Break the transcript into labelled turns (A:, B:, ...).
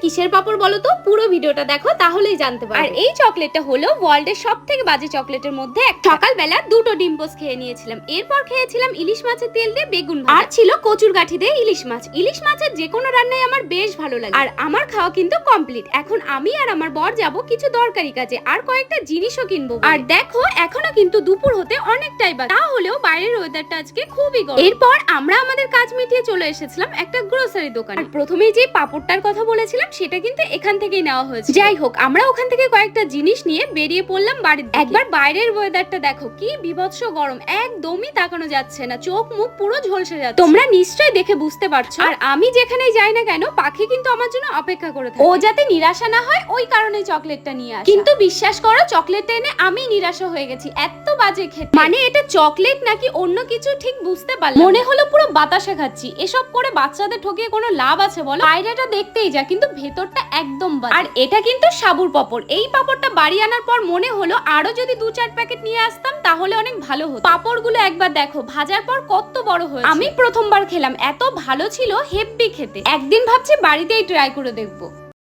A: কিসের পাপড় বলো তো? পুরো ভিডিওটা দেখো তাহলেই জানতে পারবে। আর এই চকলেটটা হলো ওয়ার্ল্ডের সবথেকে বাজে চকলেটের মধ্যে একটা। সকালবেলা দুটো ডিম পোস্ট খেয়ে নিয়েছিলাম, এরপর খেয়েছিলাম ইলিশ মাছের তেল দিয়ে বেগুন ভাজা, আর ছিল কচুর গাঠি দিয়ে ইলিশ মাছ। ইলিশ মাছের যে কোনো রান্নাই আমার বেশ ভালো লাগে। আর আমার খাওয়া কিন্তু কমপ্লিট। এখন আমি আর আমার বর যাব কিছু দরকারি কাজে, আর কয়েকটা জিনিসও কিনবো। আর দেখো এখনো কিন্তু দুপুর হতে অনেকটাই বাকি, তাহলেও বাইরের ওয়েদারটা আজকে খুবই গরম। এরপর আমরা আমাদের কাজ মিটিয়ে চলে এসেছিলাম একটা গ্রোসারি দোকানে। আর প্রথমেই যে পাপড়টার কথা বলেছিলাম সেটা কিন্তু এখান থেকেই নেওয়া হয়েছে। যাই হোক, আমরা ওখান থেকে কয়েকটা জিনিস নিয়ে বেরিয়ে পড়লাম বাড়ির দিকে। একবার বাইরের ওয়েদারটা দেখো, কি বিভৎস গরম, একদমই তাকানো যাচ্ছে না, চোখ মুখ পুরো ঝলসে যাচ্ছে। তোমরা নিশ্চয়ই দেখে বুঝতে পারছো। আর আমি যেখানেই যাই না কেন, পাখি কিন্তু আমার জন্য অপেক্ষা করে থাকে। ও যাতে নিরাশা না হয় ওই কারণে চকলেটটা নিয়ে আসে। কিন্তু বিশ্বাস করো, চকলেটটা এনে আমি নিরাশা হয়ে গেছি, এত বাজে খেতে। মানে এটা চকলেট নাকি অন্য কিছু ঠিক বুঝতে পারলাম। মনে হলো পুরো বাতাসা খাচ্ছি। এসব করে বাচ্চাদের ঠকিয়ে কোনো লাভ আছে বলো? বাইরেটা দেখতেই যা, কিন্তু ভেতরটা একদম বাজে। আর এটা কিন্তু সাবুর পাপড়। এই পাপড়টা বাড়ি আনার পর মনে হলো আরো যদি 2-4 প্যাকেট নিয়ে আসতাম তাহলে অনেক ভালো হতো। পাপড়গুলো একবার দেখো ভাজার পর কত বড় হয়েছে। আমি প্রথমবার খেলাম, এত ভালো ছিল, হেব্বি খেতে। একদিন ভাবছি বাড়িতেই ট্রাই করে দেখবো।